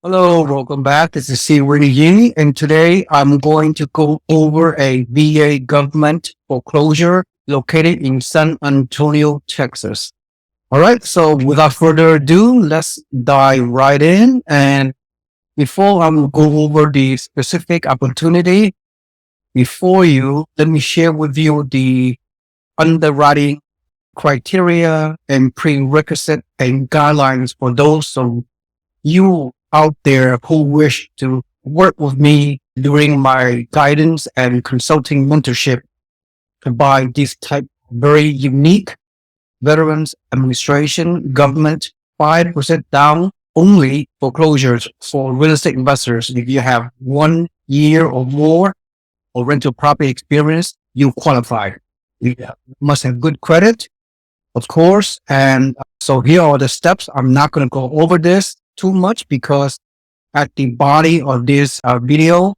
Hello, welcome back. This is Seewing, and today I'm going to go over a VA government foreclosure located in San Antonio, Texas. All right, so without further ado, let's dive right in. And before I'm go over the specific opportunity, let me share with you the underwriting criteria and prerequisite and guidelines for those of you out there who wish to work with me during my guidance and consulting mentorship to buy this type of very unique Veterans Administration government 5% down only foreclosures for real estate investors. If you have 1 year or more of rental property experience, you qualify. You must have good credit, of course. And so here are the steps. I'm not going to go over this too much because at the body of this video,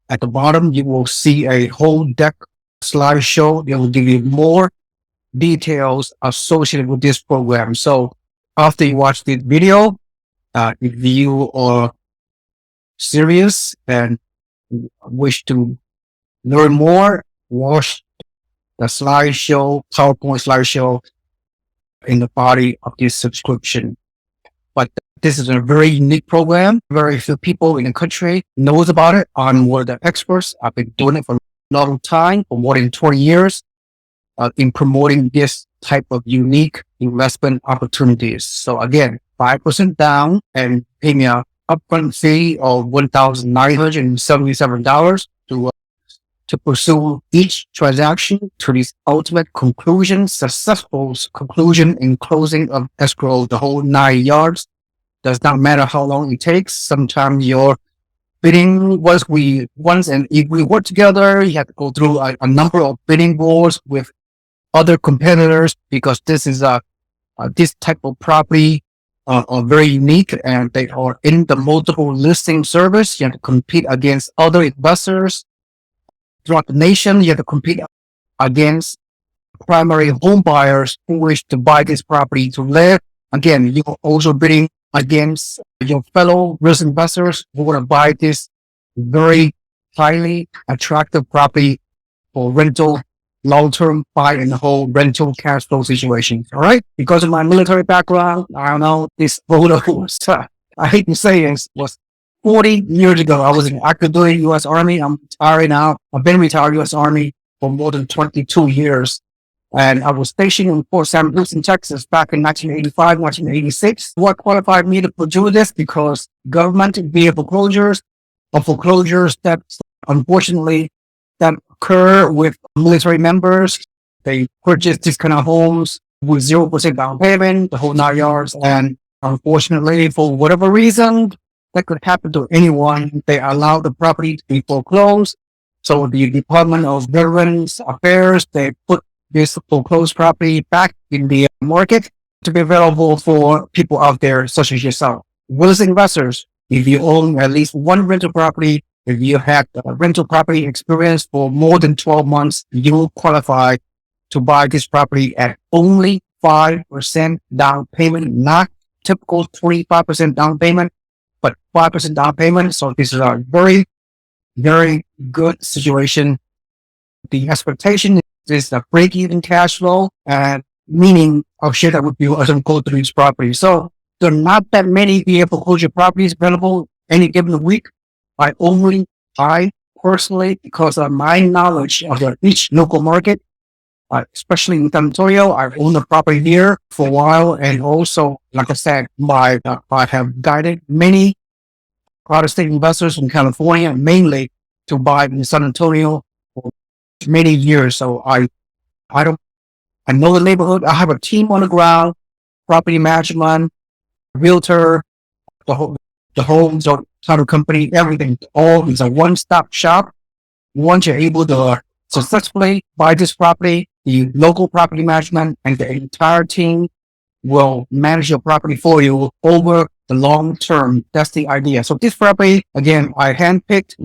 at the bottom, you will see a whole deck slideshow. It will give you more details associated with this program. So after you watch this video, if you are serious and wish to learn more, watch the PowerPoint slideshow in the body of this subscription. But this is a very unique program. Very few people in the country knows about it. I'm one of the experts. I've been doing it for a long time, for more than 20 years, in promoting this type of unique investment opportunities. So again, 5% down and pay me a upfront fee of $1,977 to pursue each transaction to this ultimate conclusion, successful conclusion and closing of escrow, the whole 9 yards. Does not matter how long it takes. Sometimes your bidding, once and if we work together, you have to go through a number of bidding wars with other competitors because this is this type of property are very unique and they are in the multiple listing service. You have to compete against other investors throughout the nation. You have to compete against primary home buyers who wish to buy this property to live. Again, you're also bidding against your fellow risk investors who want to buy this very highly attractive property for rental, long-term buy and hold rental cash flow situation. All right. Because of my military background, I don't know, this photo was, I hate to say it, was 40 years ago. I was in active duty U.S. Army. I'm retired now. I've been retired U.S. Army for more than 22 years. And I was stationed in Fort Sam Houston, Texas back in 1985, 1986. What qualified me to pursue this? Because government via foreclosures or foreclosures that unfortunately that occur with military members. They purchase these kind of homes with 0% down payment, the whole 9 yards. And unfortunately, for whatever reason, that could happen to anyone. They allow the property to be foreclosed. So the Department of Veterans Affairs, they put this foreclosed property back in the market to be available for people out there such as yourself. Real estate investors, if you own at least one rental property, if you had a rental property experience for more than 12 months, you will qualify to buy this property at only 5% down payment, not typical 25% down payment, but 5% down payment. So this is a very, very good situation. The expectation is a break-even cash flow, and meaning I'll share that with you as I go through this property. So there are not that many VA foreclosure properties available any given week. I personally, because of my knowledge of each local market, especially in San Antonio, I've owned a property here for a while, and also, like I said, I have guided many out-of-state investors from California, mainly to buy in San Antonio for many years. So I know the neighborhood. I have a team on the ground, property management, realtor, the whole title company, everything. All is a one-stop shop. Once you're able to successfully buy this property, the local property management and the entire team will manage your property for you over the long term. That's the idea. So this property, again, I handpicked.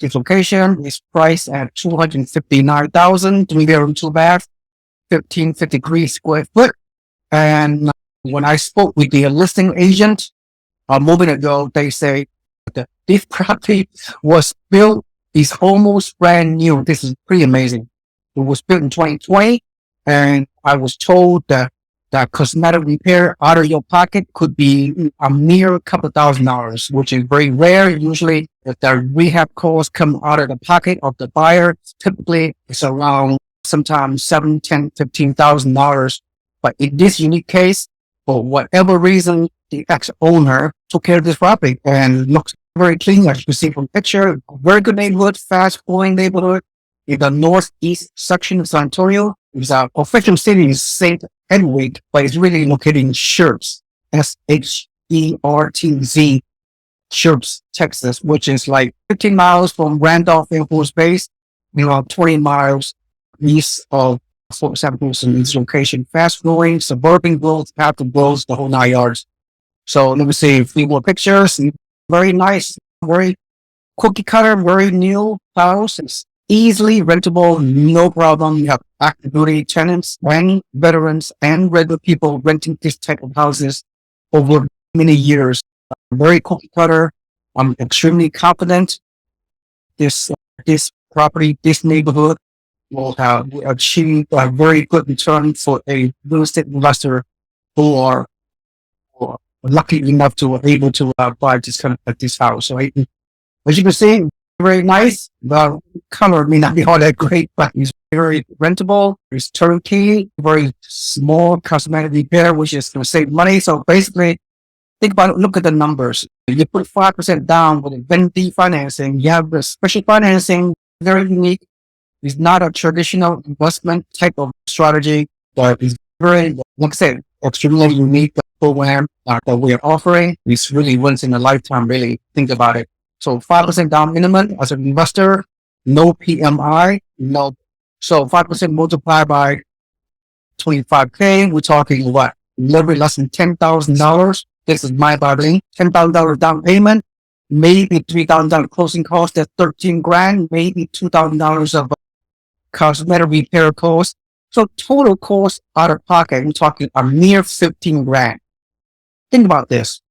This location is priced at $259,000, 3 bedroom, 2 bath, 1553 square foot. And when I spoke with the listing agent, a moment ago, they say that this property was built, is almost brand new. This is pretty amazing. It was built in 2020, and I was told that cosmetic repair out of your pocket could be a mere couple $1,000s, which is very rare. Usually, if the rehab costs come out of the pocket of the buyer, typically it's around sometimes $7, $10, $15,000. But in this unique case, for whatever reason, the ex-owner took care of this property and looks very clean, as you can see from the picture. Very good neighborhood, fast-growing neighborhood in the northeast section of San Antonio. It's our official city is St. Edward, but it's really located in Schertz, Shertz, Schertz, Texas, which is like 15 miles from Randolph Air Force Base, 20 miles east of Fort San Cruz in this location. Fast growing, suburban growth, path of growth, the whole 9 yards. So let me see a few more pictures. Very nice, very cookie cutter, very new house. It's easily rentable, no problem. You have active duty tenants and veterans and regular people renting this type of houses over many years. Very cookie cutter. I'm extremely confident this property, this neighborhood will have achieved a very good return for a real estate investor who are lucky enough to be able to buy this kind of this house. So as you can see, very nice. The color may not be all that great, but it's very rentable. It's turnkey, very small cosmetic repair, which is going to save money. So basically, think about it. Look at the numbers. You put 5% down with vendee financing. You have the special financing, very unique. It's not a traditional investment type of strategy, but it's very, like I said, extremely unique program that we are offering. It's really once in a lifetime, really. Think about it. So 5% down minimum as an investor, no PMI, no. So 5% multiplied by 25K, we're talking what? A little bit less than $10,000. This is my boggling. $10,000 down payment, maybe $3,000 closing cost, that's 13 grand, maybe $2,000 of cosmetic repair cost. So total cost out of pocket, we're talking a mere 15 grand. Think about this.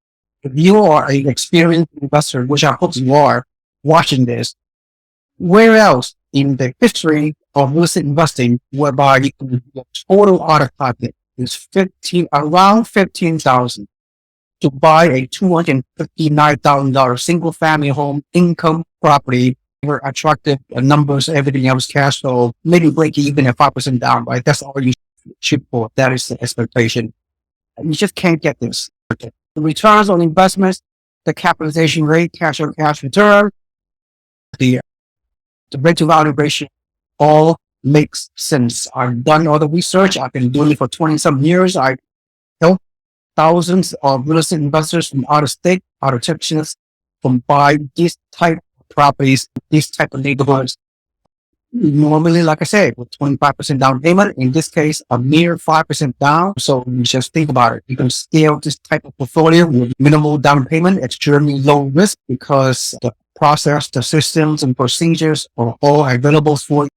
If you are an experienced investor, which I hope you are watching this, where else in the history of real estate investing whereby you can the total out of pocket is around 15,000 to buy a $259,000 single family home income property, very attractive numbers, everything else cash flow, maybe break even at 5% down, right? That's all you shoot for. That is the expectation. You just can't get this. The returns on investments, the capitalization rate, cash on cash return, the rent to value ratio, all makes sense. I've done all the research. I've been doing it for 20 some years. I help thousands of real estate investors from out of state, out of Texas, from buy this type of properties, these type of neighborhoods. Normally, like I said, with 25% down payment, in this case, a mere 5% down. So you just think about it. You can scale this type of portfolio with minimal down payment, extremely low risk because the process, the systems and procedures are all available for